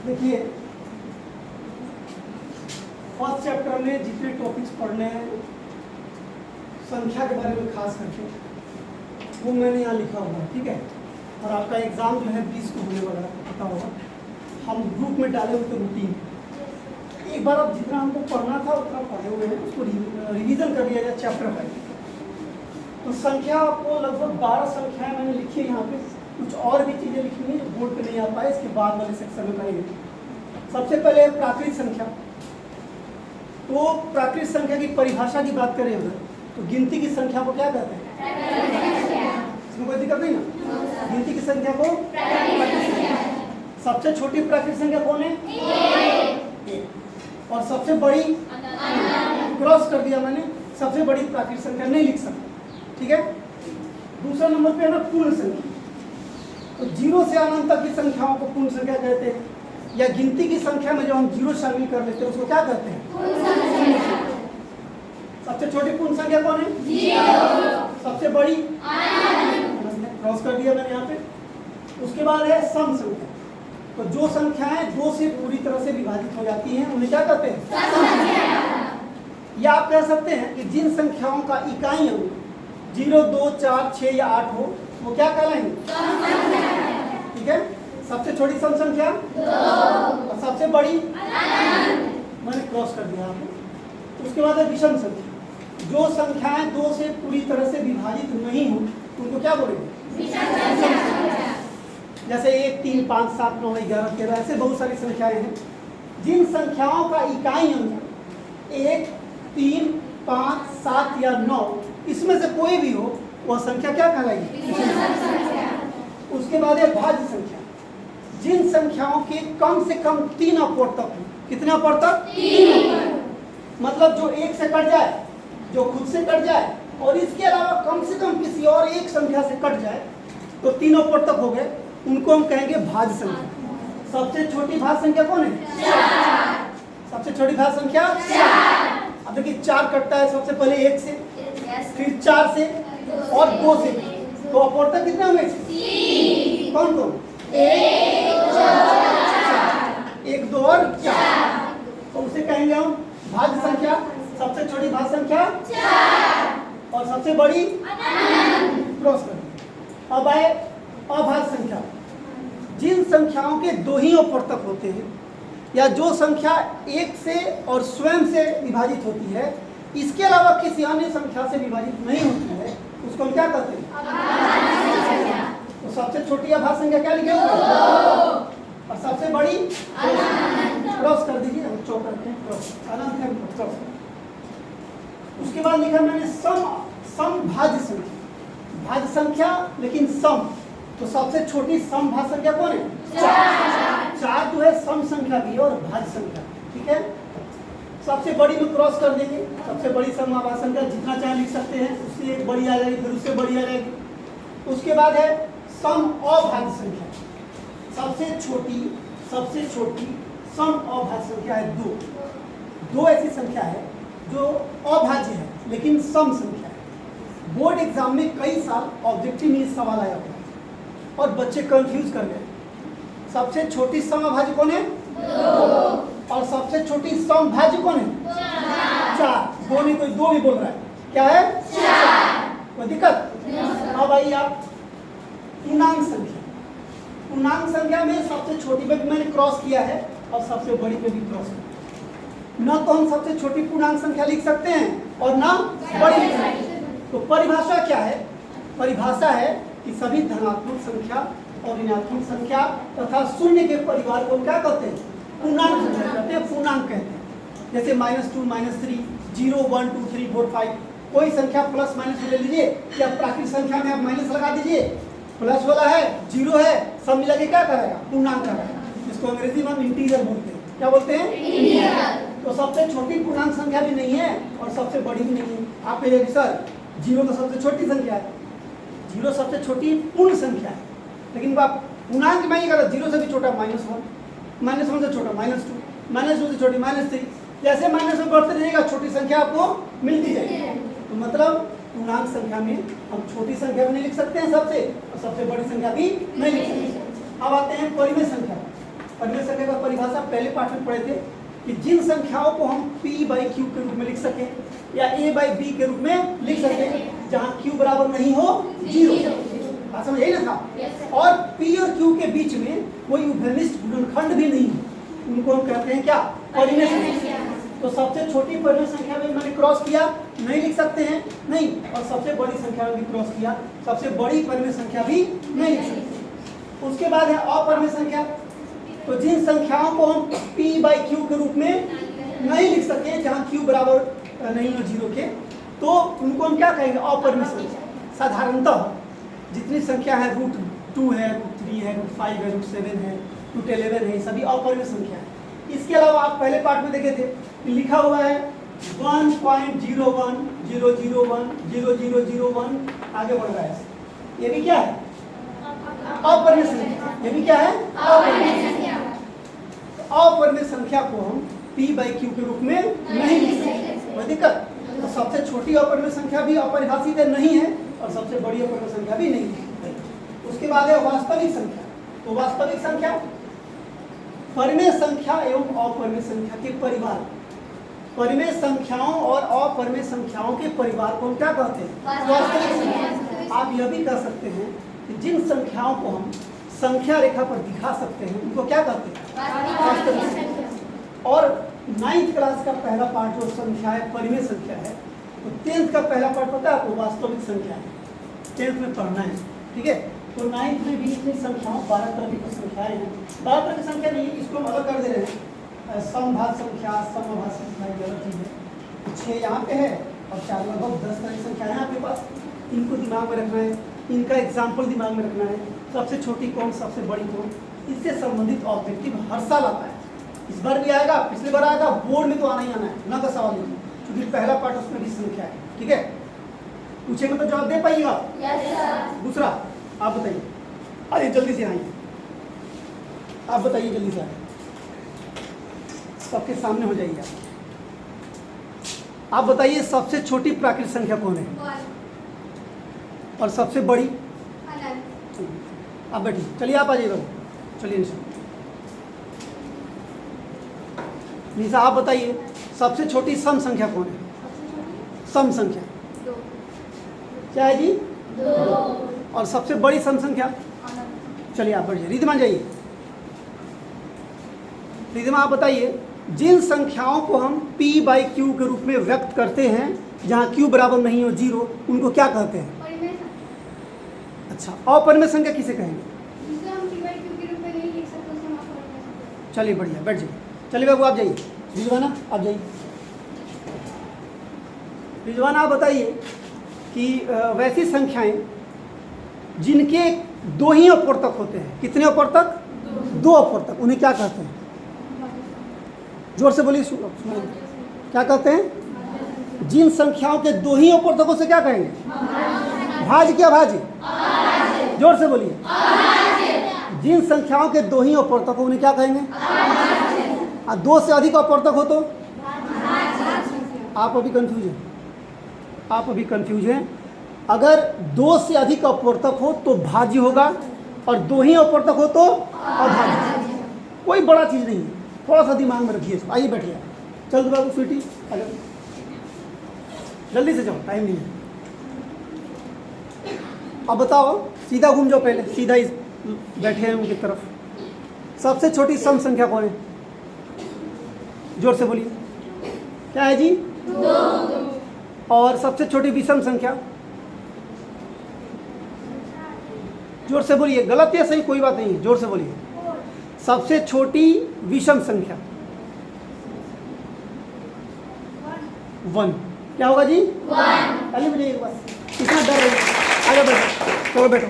देखिए first chapter में जितने टॉपिक्स पढ़ने हैं संख्या के बारे में खास करके वो मैंने यहाँ लिखा हुआ है, ठीक है। और आपका एग्जाम जो है 20 को होने वाला है, पता होगा। हम ग्रुप में डाले हुए थे रूटीन, एक बार अब जितना हमको पढ़ना था उतना पढ़े हुए हैं, उसको रिवीजन कर लिया जाए चैप्टर वाइज। तो संख्या आपको लगभग 12 संख्याएं मैंने लिखी है यहाँ पे, कुछ और भी चीज़ें लिखी हुई जो बोर्ड पे नहीं आ पाए, इसके बाद वाले सेक्शन में करेंगे। सबसे पहले प्राकृत संख्या। तो प्राकृत संख्या की परिभाषा की बात करें उधर तो गिनती की संख्या को क्या कहते हैं? इसमें कोई दिक्कत नहीं ना? गिनती की संख्या को सबसे छोटी प्राकृत संख्या कौन है? एक। और सबसे बड़ी क्रॉस कर दिया मैंने, सबसे बड़ी प्राकृत संख्या नहीं लिख सकता, ठीक है। दूसरा नंबर पे है ना पूर्ण संख्या। तो जीरो से अनंत तक की संख्याओं को पूर्ण संख्या कहते हैं, या गिनती की संख्या में जो हम जीरो शामिल कर लेते हैं उसको क्या कहते हैं? सबसे छोटी पूर्ण संख्या कौन है? जीरो। सबसे बड़ी क्रॉस कर दिया मैंने यहाँ पे। उसके बाद है सम संख्या। तो जो संख्याएं दो से पूरी तरह से विभाजित हो जाती हैं उन्हें क्या कहते हैं? सम संख्या। या आप कह सकते हैं कि जिन संख्याओं का इकाई अंक 0, 2, 4, 6 या 8 हो वो क्या कहलाएंगे? ठीक है। सबसे छोटी सम संख्या और सबसे बड़ी मैंने क्रॉस कर दिया आपको। उसके बाद है विषम संख्या। जो संख्याएं दो से पूरी तरह से विभाजित नहीं हो उनको क्या बोलेंगे? विषम संख्या। जैसे 1, 3, 5, 7, 9, 11, 13 ऐसे बहुत सारी संख्याएं हैं। जिन संख्याओं का इकाई अंक 1, 3, 5, 7 या 9 इसमें से कोई भी हो वह संख्या क्या कहलाएगी? उसके बाद है भाज्य संख्या। जिन संख्याओं के कम से कम 3 अपवर्तक हो। कितने अपवर्तक? 3। मतलब जो एक से कट जाए, जो खुद से कट जाए और इसके अलावा कम से कम किसी और एक संख्या से कट जाए तो 3 अपवर्तक हो गए, उनको हम कहेंगे भाज्य संख्या। सबसे छोटी भाज्य संख्या कौन है? 4। सबसे छोटी भाज्य संख्या 4। अब देखिए 4 कटता है सबसे पहले 1 से, फिर 4 से और 2 से। तो अपवर्तक कितने होंगे? 3। कौन कौन? 1, 2 और 4। तो उसे कहेंगे हम भाज्य संख्या। सबसे छोटी भाज्य संख्या 4 और सबसे बड़ी क्रॉस कर। अब आए अभाज्य संख्या। जिन संख्याओं के 2 ही अपवर्तक होते हैं या जो संख्या 1 से और स्वयं से विभाजित होती है, इसके अलावा किसी अन्य संख्या से विभाजित नहीं होती है, उसको हम क्या कहते हैं? तो सबसे छोटी अभाज्य संख्या क्या लिखे हुए और सबसे बड़ी क्रॉस कर दीजिए, हम चौक करते हैं क्रॉस, अनंत है क्रॉस। उसके बाद लिखा मैंने सम भाज्य संख्या। भाज्य संख्या लेकिन सम। तो सबसे छोटी सम भाज्य संख्या कौन है? 4। 4 जो है सम संख्या भी और भाज्य संख्या, ठीक है। सबसे बड़ी में क्रॉस कर देंगे। सबसे बड़ी सम भाज्य संख्या जितना चाहे लिख सकते हैं, उससे एक बड़ी आ जाएगी, फिर उससे बड़ी आ जाएगी। उसके बाद है सम अभाज्य संख्या। सबसे छोटी सम अभाज्य संख्या है 2। 2 ऐसी संख्या है जो अभाज्य है लेकिन सम संख्या है। बोर्ड एग्जाम में कई साल ऑब्जेक्टिव में सवाल आया हुआ है और बच्चे कंफ्यूज कर गए। सबसे छोटी सम अभाज्य कौन है? 2। और सबसे छोटी सम भाज्य कौन है? 4। 2 नहीं, कोई 2 भी बोल रहा है। क्या है? 4। कोई दिक्कत? अब आइए आप पूर्णांक संख्या। पूर्णांक संख्या में सबसे छोटी पे मैंने क्रॉस किया है और सबसे बड़ी पे भी क्रॉस किया। न तो हम सबसे छोटी पूर्णांक संख्या लिख सकते हैं और न बड़ी लिख सकते हैं। तो परिभाषा क्या है? परिभाषा है कि सभी धनात्मक संख्या और ऋणात्मक संख्या तथा शून्य के परिवार को क्या कहते हैं? पूर्णांक संख्या कहते हैं, पूर्णांक कहते हैं। जैसे -2, -3, 0, 1, 2, 3, 4, 5। कोई संख्या प्लस माइनस ले लीजिए या प्राकृतिक संख्या में आप माइनस लगा दीजिए, प्लस वाला है 0 है, सब मिला के क्या करेगा? पूर्णांक करेगा। जिसको अंग्रेजी में हम इंटीजर बोलते हैं। क्या बोलते हैं? इंटीजर। तो सबसे छोटी पूर्णांक संख्या भी नहीं है और सबसे बड़ी भी नहीं है। आप कहेंगे सर 0 तो सबसे छोटी संख्या है। 0 सबसे छोटी पूर्ण संख्या है, लेकिन आप पूर्णांक में ही करो 0 से भी छोटा -1, -1 से छोटा -2, -2 से छोटी -3। जैसे माइनस में बढ़ते रहिएगा छोटी संख्या आपको मिलती जाएगी। तो मतलब पूर्णांक संख्या में हम छोटी संख्या भी नहीं लिख सकते हैं सबसे, और सबसे बड़ी संख्या भी नहीं लिख सकते। अब आते हैं परिमेय संख्या। परिमेय संख्या का परिभाषा पहले पाठ में पढ़े थे कि जिन संख्याओं को हम p बाई क्यू के रूप में लिख सके या a बाई b के रूप में लिख सके जहाँ q बराबर नहीं हो 0, बात समझ यही ना था। और p और q के बीच में कोई उभयनिष्ठ गुणनखंड भी नहीं है, उनको हम कहते हैं क्या, परिमेय संख्या। तो सबसे छोटी परिमेय संख्या में मैंने क्रॉस किया, नहीं लिख सकते हैं, नहीं, और सबसे बड़ी संख्या में भी क्रॉस किया, सबसे बड़ी परिमेय संख्या भी नहीं लिख सकते। उसके बाद है अपरिमेय संख्या। तो जिन संख्याओं को हम p बाई क्यू के रूप में नहीं लिख सके जहाँ q बराबर नहीं हो 0 के, तो उनको हम क्या कहेंगे, अपरिमेय संख्या। साधारणतः जितनी संख्या है √2 है, √3 है, √5 है, √7 है, √11 है, सभी अपरिमेय संख्या है। इसके अलावा आप पहले पाठ में देखे थे कि लिखा हुआ है 1.0100100001, आगे बढ़ रहा है, ये भी क्या है, अपरिमेय संख्या। ये भी क्या है, अपरिमेय संख्या। अपरिमेय संख्या को हम p बाई क्यू के रूप में नहीं लिख सकते, कोई दिक्कत। तो सबसे छोटी अपरिमेय संख्या भी अपरिभाषित नहीं है और सबसे बड़ी अपरिमेय संख्या भी नहीं है। उसके बाद है वास्तविक संख्या। तो वास्तविक संख्या परिमेय संख्या एवं अपरिमेय संख्या के परिवार, परिमेय संख्याओं और अपरिमेय संख्याओं के परिवार को हम क्या कहते हैं, वास्तविक संख्या। आप यह भी कह सकते हैं कि जिन संख्याओं को हम संख्या रेखा पर दिखा सकते हैं उनको क्या कहते हैं, वास्तविक संख्या। और 9th क्लास का पहला पाठ जो संख्या है, परिमेय संख्या है, तो 10th का पहला पाठ पता है आपको, वास्तविक संख्या है, 10th में पढ़ना है, ठीक है। तो 9th में भी इतनी संख्याओं 12 तरह की संख्याएं हैं, 12 तरह की संख्या नहीं है, इसको हम अलग कर दे रहे हैं। समभाज संख्या, समभाज संख्या ये अलग चीज़ है। 6 यहाँ पे है और 4, लगभग 10 तरह की संख्या है आपके पास, इनको दिमाग में रखना है, इनका एग्जाम्पल दिमाग में रखना है, सबसे छोटी कौन, सबसे बड़ी कौन, इससे संबंधित ऑब्जेक्टिव हर साल आता है। इस बार भी आएगा, पिछली बार आएगा, बोर्ड में तो आना ही आना है, ना का सवाल नहीं, क्योंकि पहला पार्ट उसमें भी संख्या है, ठीक है। पूछेंगे तो जवाब दे पाइएगा। दूसरा आप बताइए, अरे जल्दी से आइए, आप बताइए जल्दी से आइए, सबके सामने हो जाइए। आप बताइए सबसे छोटी प्राकृतिक संख्या कौन है और सबसे बड़ी, आप बैठिए, चलिए आप आ जाइए, चलिए निशा आप बताइए सबसे छोटी सम संख्या कौन है, सम संख्या क्या है जी, 2। और सबसे बड़ी सम संख्या, चलिए आप बढ़िए, रिद्धिमा जाइए, रिद्धिमा आप बताइए जिन संख्याओं को हम p बाई क्यू के रूप में व्यक्त करते हैं जहाँ q बराबर नहीं हो 0, उनको क्या कहते हैं, अच्छा। अपरिमेय संख्या किसे कहेंगे, चलिए बढ़िया, बैठ जाइए, चलिए बाबू आप जाइए, रिजवाना आप जाइए। रिजवाना आप बताइए कि वैसी संख्याएं जिनके 2 ही अपवर्तक होते हैं, कितने अपवर्तक, 2 अपवर्तक, उन्हें क्या कहते हैं, जोर से बोलिए, क्या कहते हैं। जिन संख्याओं के 2 ही अपवर्तकों से क्या कहेंगे, भाज्य, क्या भाज्य, जोर से बोलिए। जिन संख्याओं के 2 ही अपवर्तक हो उन्हें क्या कहेंगे, और 2 से अधिक अपवर्तक हो तो, आप अभी कंफ्यूज हैं, आप अभी कंफ्यूज हैं। अगर 2 से अधिक अपवर्तक हो तो भाज्य होगा और 2 ही अपवर्तक हो तो अभाज्य। कोई बड़ा चीज़ नहीं है, थोड़ा सा दिमाग में रखिए। आइए बैठिए, चल बाबू स्वीटी, जल्दी से जाओ, टाइम नहीं है। अब बताओ, सीधा घूम जाओ, पहले सीधा इस बैठे हैं उनकी तरफ। सबसे छोटी सम संख्या कौन है, जोर से बोलिए, क्या है जी, 2। और सबसे छोटी विषम संख्या, जोर से बोलिए, गलत या सही कोई बात नहीं है, जोर से बोलिए। सबसे छोटी विषम संख्या 1, क्या होगा जी, 1। चलिए मुझे एक बात, कितना डर रही है, आगे बैठो, चलो बैठो।